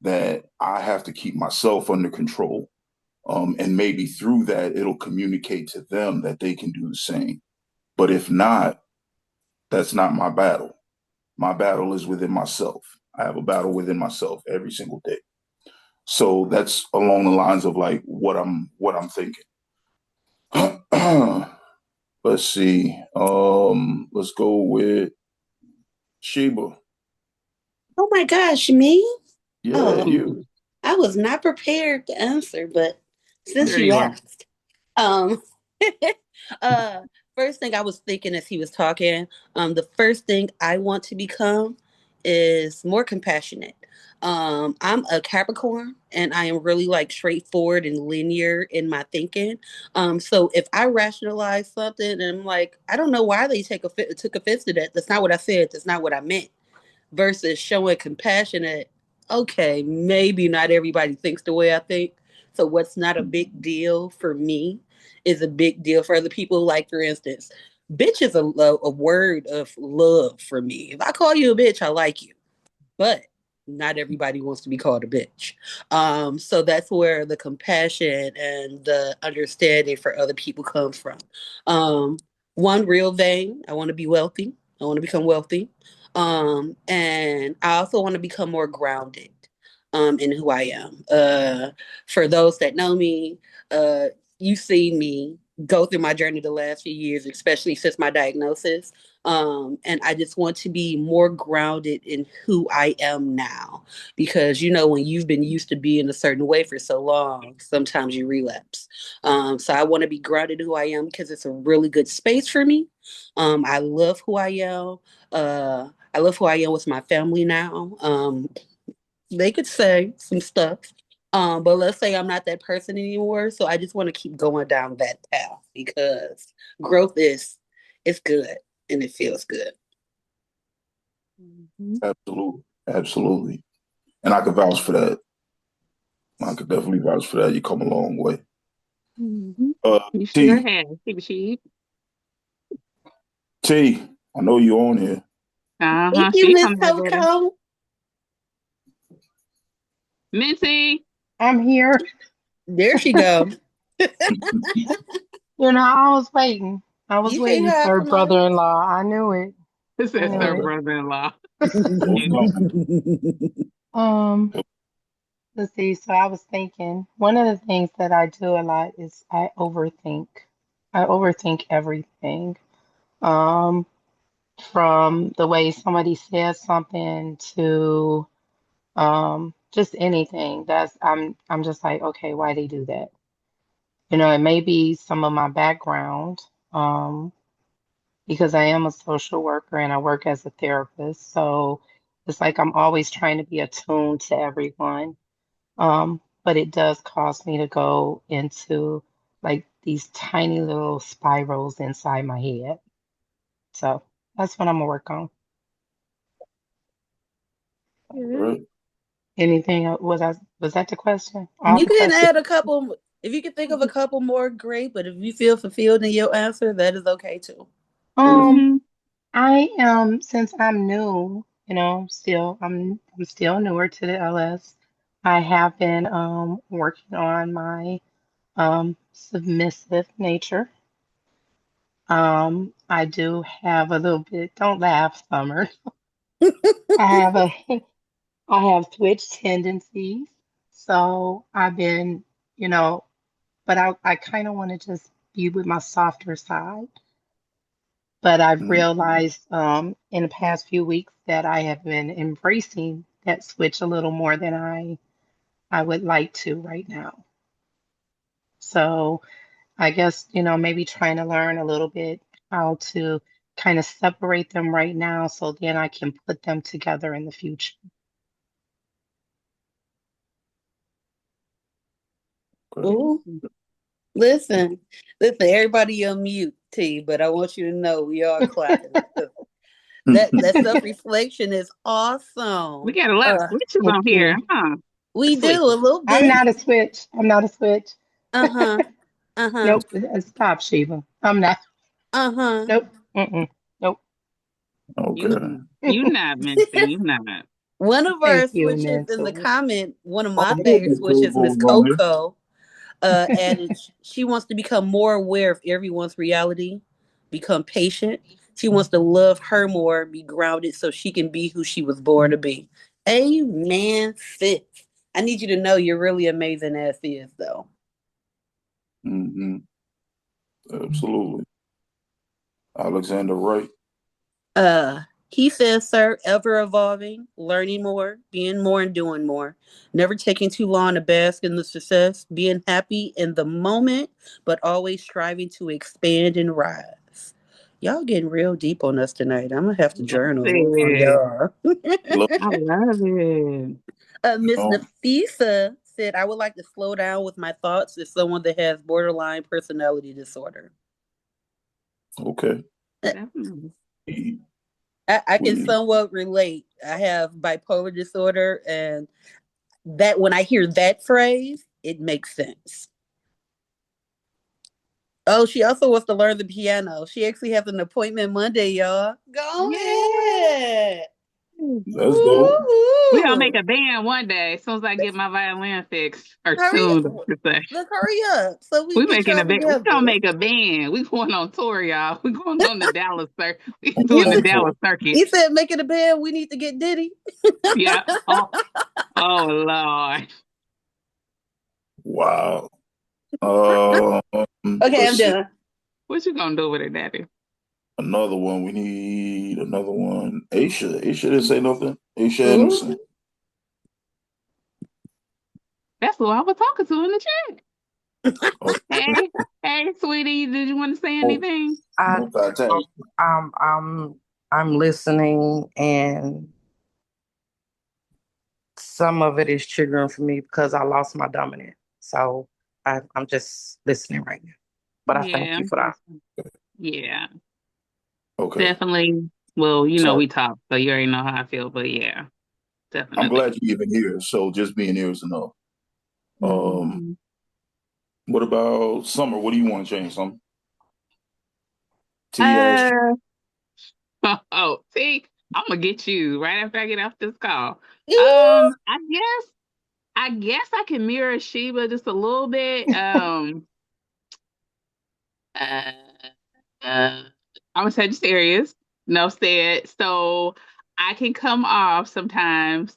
Speaker 1: that I have to keep myself under control. And maybe through that, it'll communicate to them that they can do the same. But if not, that's not my battle. My battle is within myself. I have a battle within myself every single day. So that's along the lines of like what I'm thinking. Let's see. Let's go with Sheba.
Speaker 2: Oh my gosh, me?
Speaker 1: Yeah, you.
Speaker 2: I was not prepared to answer, but since you asked, first thing I was thinking as he was talking, the first thing I want to become is more compassionate. I'm a Capricorn, and I am really like straightforward and linear in my thinking. So if I rationalize something and I'm like, I don't know why they took offense to that. That's not what I said. That's not what I meant. Versus showing compassion at, okay, maybe not everybody thinks the way I think. So what's not a big deal for me is a big deal for other people. Like, for instance, bitch is a word of love for me. If I call you a bitch, I like you. But not everybody wants to be called a bitch. So that's where the compassion and the understanding for other people comes from. One real vein, I want to be wealthy. I want to become wealthy. And I also want to become more grounded in who I am. For those that know me, you've seen me go through my journey the last few years, especially since my diagnosis. And I just want to be more grounded in who I am now. Because, you know, when you've been used to being a certain way for so long, sometimes you relapse. So I want to be grounded in who I am because it's a really good space for me. I love who I am. I love who I am with my family now. They could say some stuff. But let's say I'm not that person anymore. So I just want to keep going down that path because growth is good and it feels good.
Speaker 1: Absolutely. Absolutely. And I could vouch for that. I could definitely vouch for that. You come a long way.
Speaker 3: You sure
Speaker 1: T,
Speaker 3: have. She.
Speaker 1: T, I know you're on here.
Speaker 2: Thank you,
Speaker 3: She
Speaker 2: Miss
Speaker 3: on there, better.
Speaker 2: Coco.
Speaker 3: Missy.
Speaker 4: I'm here.
Speaker 2: There she go.
Speaker 4: I was waiting. I was
Speaker 2: You can't
Speaker 4: waiting,
Speaker 2: hide
Speaker 4: sir,
Speaker 2: from us.
Speaker 4: brother-in-law. I knew it.
Speaker 3: This
Speaker 4: I
Speaker 3: is
Speaker 4: knew
Speaker 3: her
Speaker 4: it.
Speaker 3: brother-in-law.
Speaker 4: Um, let's see. So I was thinking, one of the things that I do a lot is I overthink. I overthink everything. Um, from the way somebody says something to just anything. I'm just like, okay, why they do that? It may be some of my background, because I am a social worker and I work as a therapist. So it's like I'm always trying to be attuned to everyone. But it does cause me to go into like these tiny little spirals inside my head. So that's what I'm gonna work on.
Speaker 1: Right.
Speaker 4: Anything else? Was that the question? All
Speaker 2: You
Speaker 4: the
Speaker 2: can
Speaker 4: questions?
Speaker 2: add a couple. If you can think of a couple more, great. But if you feel fulfilled in your answer, that is okay too.
Speaker 4: Um, I am since I'm new, still I'm still newer to the LS. I have been working on my submissive nature. I do have a little bit, don't laugh, Summer. I have a I have switch tendencies. So I've been, you know, but I kind of want to just be with my softer side. But I've realized in the past few weeks that I have been embracing that switch a little more than I would like to right now. So I guess, maybe trying to learn a little bit how to kind of separate them right now so then I can put them together in the future.
Speaker 2: Ooh, listen, everybody on mute, T. But I want you to know we are clapping. That self reflection is awesome.
Speaker 3: We got a lot of switches on here, huh?
Speaker 2: We do a little
Speaker 4: I'm
Speaker 2: bit.
Speaker 4: not a switch. I'm not a switch.
Speaker 2: Uh-huh. Uh-huh.
Speaker 4: Nope. Stop, Sheba. I'm not.
Speaker 2: Uh-huh.
Speaker 4: Nope. Mm-mm. Nope.
Speaker 1: Okay.
Speaker 3: You not, Mincy. You not.
Speaker 2: One of our
Speaker 4: Thank you,
Speaker 2: switches in the
Speaker 4: Mental.
Speaker 2: comment, one of
Speaker 1: Oh,
Speaker 2: my favorite
Speaker 1: Miss
Speaker 2: switches, Miss
Speaker 1: Coco's on here.
Speaker 2: Coco, added she wants to become more aware of everyone's reality, become patient. She wants to love her more, be grounded so she can be who she was born to be. Amen, sis. I need you to know you're really amazing as is, though.
Speaker 1: Mm-hmm. Absolutely. Alexander Wright.
Speaker 2: He says, sir, ever evolving, learning more, being more and doing more. Never taking too long to bask in the success, being happy in the moment, but always striving to expand and rise. Y'all getting real deep on us tonight. I'm gonna have to journal on y'all.
Speaker 3: I love it.
Speaker 2: Miss
Speaker 1: Oh,
Speaker 2: Nafisa said, I would like to slow down with my thoughts as someone that has borderline personality disorder.
Speaker 1: okay.
Speaker 3: Definitely.
Speaker 2: I can somewhat relate. I have bipolar disorder, and that when I hear that phrase, it makes sense. Oh, she also wants to learn the piano. She actually has an appointment Monday, y'all. Go ahead.
Speaker 1: That's dope.
Speaker 3: We gonna make a band one day as soon as I get my violin fixed or tuned.
Speaker 2: Let's hurry up so we
Speaker 3: We
Speaker 2: get
Speaker 3: making
Speaker 2: y'all
Speaker 3: a band. We
Speaker 2: together.
Speaker 3: gonna make a band. We going on tour, y'all. We going on the Dallas circuit. We
Speaker 2: You
Speaker 3: doing the
Speaker 2: said-
Speaker 3: Dallas circuit.
Speaker 2: He said, "Making a band. We need to get Diddy."
Speaker 3: Yeah. Oh Lord.
Speaker 1: Wow.
Speaker 2: Okay, I'm done.
Speaker 3: What you gonna do with it, Daddy?
Speaker 1: Another one. We need another one. Aisha didn't say nothing. Aisha Anderson.
Speaker 3: That's who I was talking to in the chat. Okay. Hey, sweetie, did you want to say anything?
Speaker 11: I'm listening, and some of it is triggering for me because I lost my dominant. So I'm just listening right now. But I thank you for that.
Speaker 3: Yeah.
Speaker 1: Okay.
Speaker 3: Definitely. Well, you know, we talk, so you already know how I feel, but yeah, definitely.
Speaker 1: I'm glad you're even here. So just being here is enough. What about Summer? What do you want to change? Something?
Speaker 3: See, I'm gonna get you right after I get off this call. I guess I can mirror Sheba just a little bit. I'm a Sagittarius, no said, so I can come off sometimes.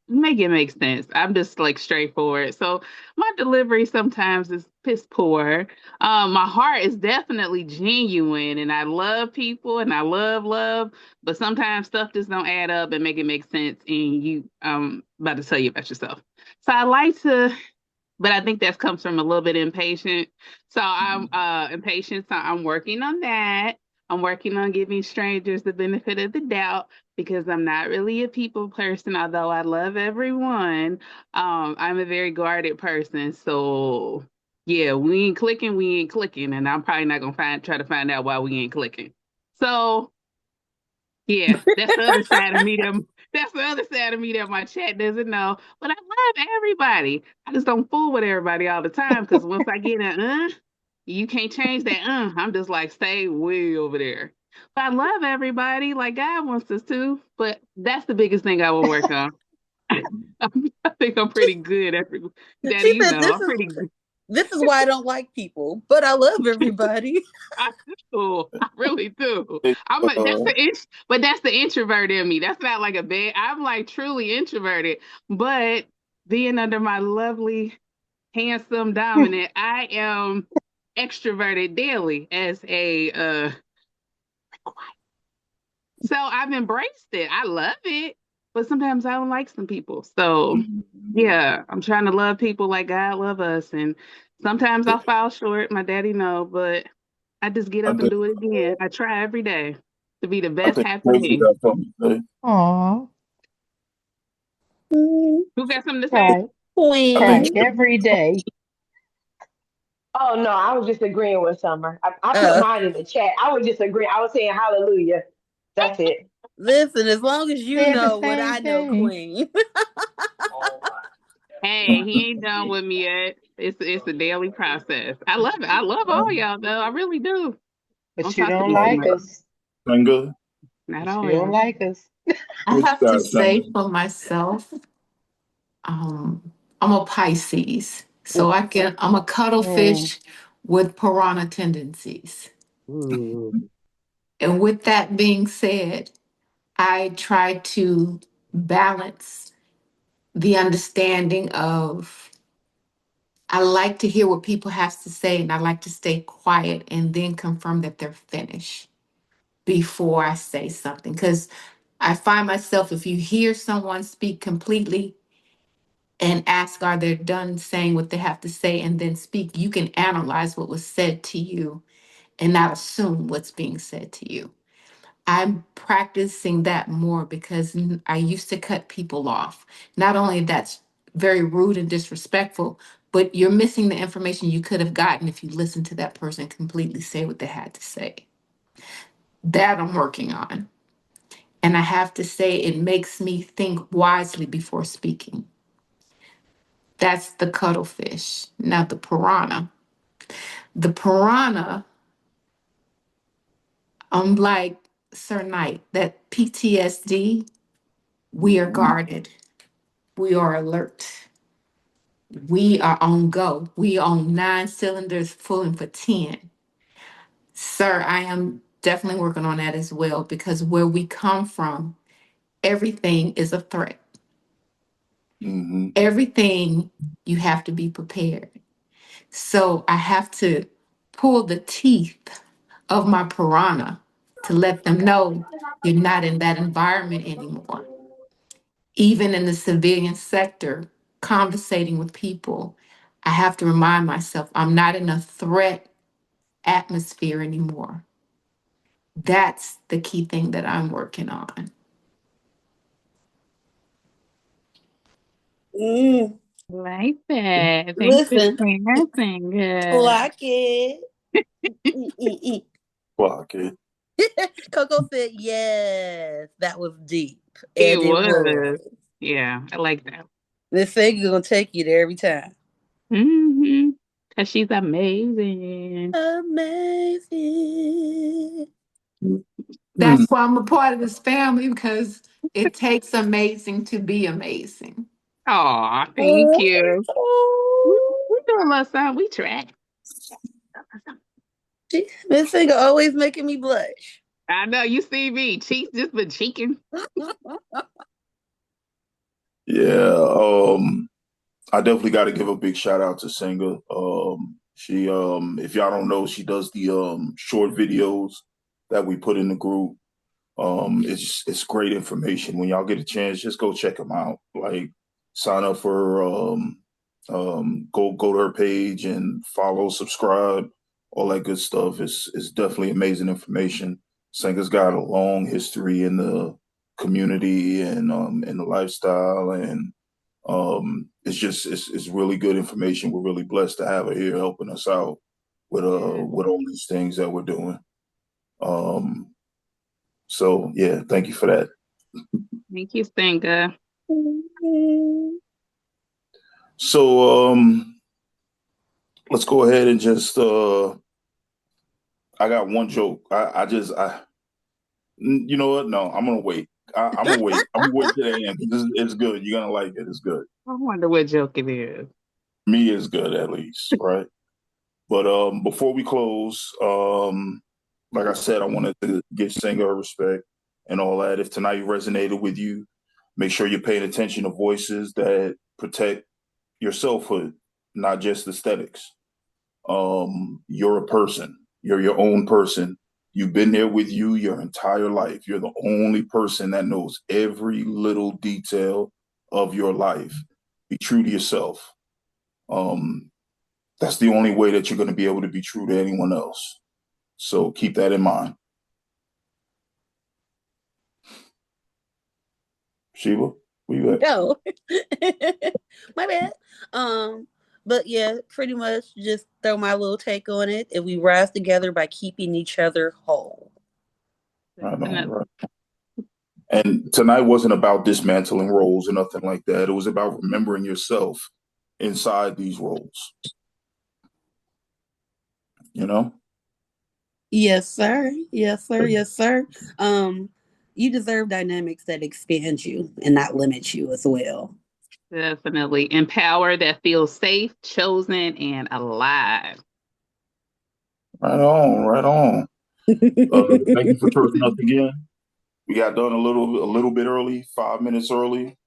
Speaker 3: Make it make sense. I'm just like straightforward. So my delivery sometimes is piss poor. My heart is definitely genuine, and I love people and I love, but sometimes stuff just don't add up and make it make sense. And you, about to tell you about yourself. So I like to, but I think that comes from a little bit impatient. So I'm impatient. So I'm working on that. I'm working on giving strangers the benefit of the doubt because I'm not really a people person, although I love everyone. I'm a very guarded person. So yeah, we ain't clicking, and I'm probably not gonna try to find out why we ain't clicking. So yeah, that's the other side of me that my chat doesn't know. But I love everybody. I just don't fool with everybody all the time because once I get you can't change that. I'm just like, stay way over there. But I love everybody like God wants us to. But that's the biggest thing I will work on. I think I'm pretty good at Daddy. You know, I'm pretty good.
Speaker 2: This is why I don't like people, but I love everybody.
Speaker 3: I do. I really do. That's the introvert in me. That's not like a bad. I'm like truly introverted, but being under my lovely, handsome dominant, I am extroverted daily as a. So I've embraced it. I love it, but sometimes I don't like some people. So yeah, I'm trying to love people like God love us, and sometimes I fall short. My daddy know, but I just get up and do it again. I try every day to be the best half of me.
Speaker 9: Aww.
Speaker 3: Who got something to say?
Speaker 9: Cry every day.
Speaker 4: Oh no, I was just agreeing with Summer. I put mine in the chat. I was just agreeing. I was saying hallelujah. That's it.
Speaker 2: Listen, as long as you know what I know, Queen.
Speaker 3: Hey, he ain't done with me yet. It's a daily process. I love it. I love all y'all though. I really do.
Speaker 9: But you don't like us.
Speaker 3: Not all.
Speaker 9: You don't like us.
Speaker 6: I have to say for myself, I'm a Pisces, so I'm a cuttlefish with piranha tendencies. And with that being said, I try to balance the understanding of I like to hear what people have to say, and I like to stay quiet and then confirm that they're finished before I say something. Because I find myself, if you hear someone speak completely and ask, are they done saying what they have to say, and then speak, you can analyze what was said to you and not assume what's being said to you. I'm practicing that more because I used to cut people off. Not only that's very rude and disrespectful, but you're missing the information you could have gotten if you listened to that person completely say what they had to say. That I'm working on. And I have to say, it makes me think wisely before speaking. That's the cuttlefish. Now the piranha. The piranha, unlike Sir Knight, that PTSD, we are guarded. We are alert. We are on go. We on 9 cylinders, pulling for 10. Sir, I am definitely working on that as well, because where we come from, everything is a threat.
Speaker 1: Mm-hmm.
Speaker 6: Everything, you have to be prepared. So I have to pull the teeth of my piranha to let them know you're not in that environment anymore. Even in the civilian sector, conversating with people, I have to remind myself I'm not in a threat atmosphere anymore. That's the key thing that I'm working on.
Speaker 3: Like that. Thanks for
Speaker 2: Listen,
Speaker 3: sharing.
Speaker 2: clock it.
Speaker 1: Clock it.
Speaker 2: Coco said, yes, that was deep.
Speaker 3: It
Speaker 2: And it
Speaker 3: was.
Speaker 2: was.
Speaker 3: Yeah, I like that.
Speaker 2: This thing gonna take you there every time.
Speaker 3: Mm-hmm. Because she's amazing.
Speaker 2: Amazing.
Speaker 6: That's why I'm a part of this family, because it takes amazing to be amazing.
Speaker 3: Aw, thank you. We doing a little something. We try.
Speaker 2: This thing always making me blush.
Speaker 3: I know, you see me. Cheeks just been cheeking.
Speaker 1: Yeah, I definitely got to give a big shout out to Singer. She, if y'all don't know, she does the short videos that we put in the group. It's great information. When y'all get a chance, just go check them out. Like, sign up for go to her page and follow, subscribe, all that good stuff. It's definitely amazing information. Singer's got a long history in the community and in the lifestyle, and it's really good information. We're really blessed to have her here helping us out with all these things that we're doing. So yeah, thank you for that.
Speaker 3: Thank you, Stinga.
Speaker 1: So let's go ahead and just I got one joke. You know what? No, I'm gonna wait. I'm gonna wait. I'm gonna wait to the end. It's good. You're gonna like it. It's good.
Speaker 3: I wonder what joke it is.
Speaker 1: Me is good at least, right? But before we close, like I said, I wanted to give Singer her respect and all that. If tonight resonated with you, make sure you're paying attention to voices that protect your selfhood, not just aesthetics. You're a person. You're your own person. You've been there with you your entire life. You're the only person that knows every little detail of your life. Be true to yourself. That's the only way that you're going to be able to be true to anyone else. So keep that in mind. Sheba, where you at?
Speaker 2: No. My bad. But yeah, pretty much just throw my little take on it. And we rise together by keeping each other whole.
Speaker 1: Right on, right. And tonight wasn't about dismantling roles or nothing like that. It was about remembering yourself inside these roles. You know?
Speaker 2: Yes, sir. Yes, sir. Yes, sir. You deserve dynamics that expand you and not limit you as well.
Speaker 3: Definitely. Empower that feels safe, chosen, and alive.
Speaker 1: Right on, right on. Thank you for turning us again. We got done a little bit early, 5 minutes early.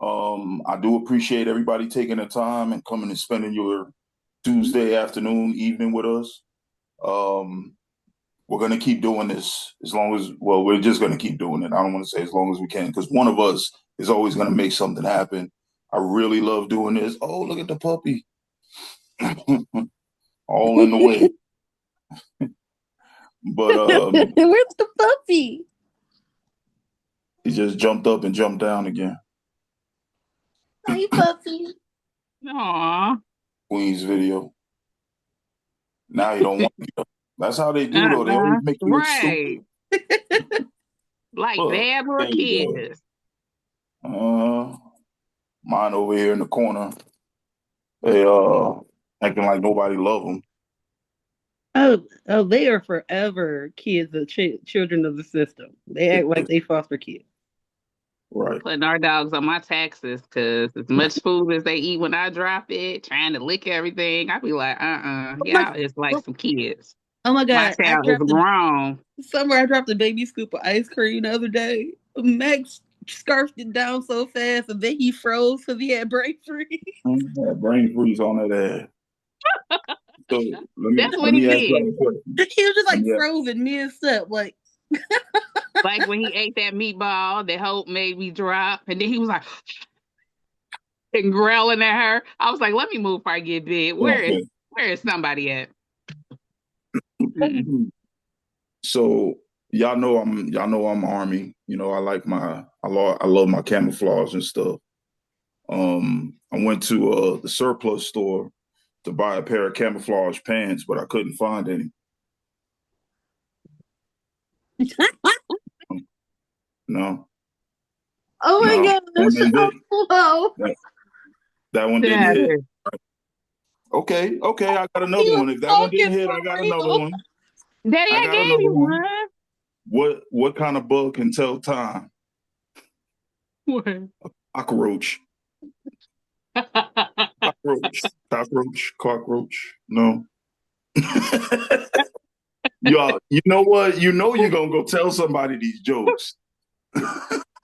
Speaker 1: I do appreciate everybody taking the time and coming and spending your Tuesday afternoon, evening with us. We're going to keep doing this we're just going to keep doing it. I don't want to say as long as we can, because one of us is always going to make something happen. I really love doing this. Oh, look at the puppy. All in the way. But
Speaker 2: where's the puppy?
Speaker 1: He just jumped up and jumped down again.
Speaker 2: Hi, puppy.
Speaker 3: Aww.
Speaker 1: Queen's video. Now you don't want to get up. That's how they do, though. They always make you look stupid.
Speaker 3: Like bad little kids.
Speaker 1: Mine over here in the corner They acting like nobody love them.
Speaker 2: Oh, they are forever kids of children of the system. They act like they foster kids.
Speaker 1: Right.
Speaker 3: Putting our dogs on my taxes because as much food as they eat when I drop it, trying to lick everything, I be like, y'all is like some kids.
Speaker 2: Oh my God.
Speaker 3: My child is grown.
Speaker 2: Somewhere I dropped a baby scoop of ice cream the other day. Max scarfed it down so fast and then he froze because he had brain freeze.
Speaker 1: Brain freeze on that ass. So
Speaker 3: That's what he did.
Speaker 2: He was just like frozen mid-step, like
Speaker 3: like when he ate that meatball that Hope made me drop, and then he was like and growling at her. I was like, let me move before I get big. Where is somebody at?
Speaker 1: So y'all know I'm Army. You know, I love my camouflage and stuff. I went to the surplus store to buy a pair of camouflage pants, but I couldn't find any. No.
Speaker 2: Oh my God.
Speaker 1: That one didn't hit. Okay, I got another one. If that one didn't hit, I got another one.
Speaker 3: Daddy, I gave you one.
Speaker 1: What kind of bug can tell time?
Speaker 3: What?
Speaker 1: A cockroach. Cockroach. No. Y'all, you know what? You know you're gonna go tell somebody these jokes.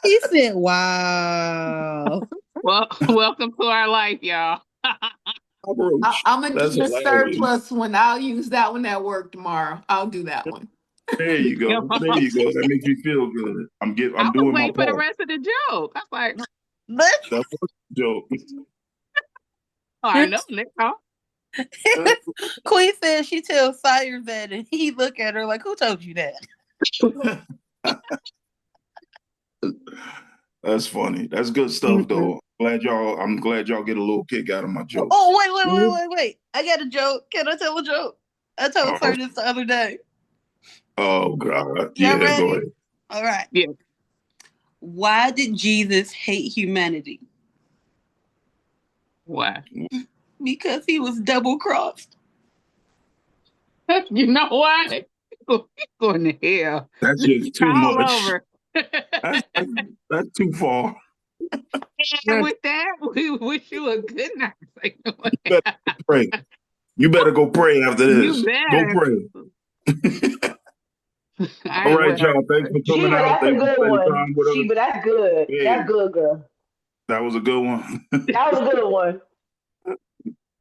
Speaker 2: He said, wow.
Speaker 3: Well, welcome to our life, y'all.
Speaker 6: I'm gonna do the surplus one. I'll use that one at work tomorrow. I'll do that one.
Speaker 1: There you go. That makes me feel good. I'm doing my part.
Speaker 3: Wait for the rest of the joke. I was like,
Speaker 1: that was a joke.
Speaker 3: Oh, I know, Nick.
Speaker 2: Queen says she tells Sire that, and he look at her like, "Who told you that?"
Speaker 1: That's funny. That's good stuff, though. I'm glad y'all get a little kick out of my joke.
Speaker 2: Oh, wait! I got a joke. Can I tell a joke? I told her this the other day.
Speaker 1: Oh God!
Speaker 2: Yeah,
Speaker 1: go ahead.
Speaker 2: All right.
Speaker 3: Yeah.
Speaker 2: Why did Jesus hate humanity?
Speaker 3: Why?
Speaker 2: Because he was double-crossed.
Speaker 3: You know why? Going to hell.
Speaker 1: That's just too much.
Speaker 3: Over.
Speaker 1: That's too far.
Speaker 3: And with that, we wish you a good night.
Speaker 1: You better go pray after this.
Speaker 3: You better.
Speaker 1: Go pray. All right, y'all. Thanks for coming out.
Speaker 4: That's a good one.
Speaker 1: But
Speaker 4: that's good. Hey, that's good, girl.
Speaker 1: That was a good one.
Speaker 4: That was a good one.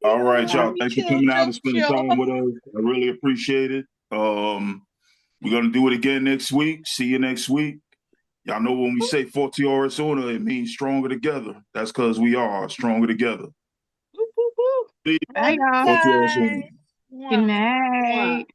Speaker 1: All right, y'all. Thanks for coming out and spending time with us. I really appreciate it. We're gonna do it again next week. See you next week. Y'all know when we say Forte Horas Una, it means stronger together. That's because we are stronger together.
Speaker 3: Bye, y'all.
Speaker 1: Forte Horas Una.
Speaker 3: Good night.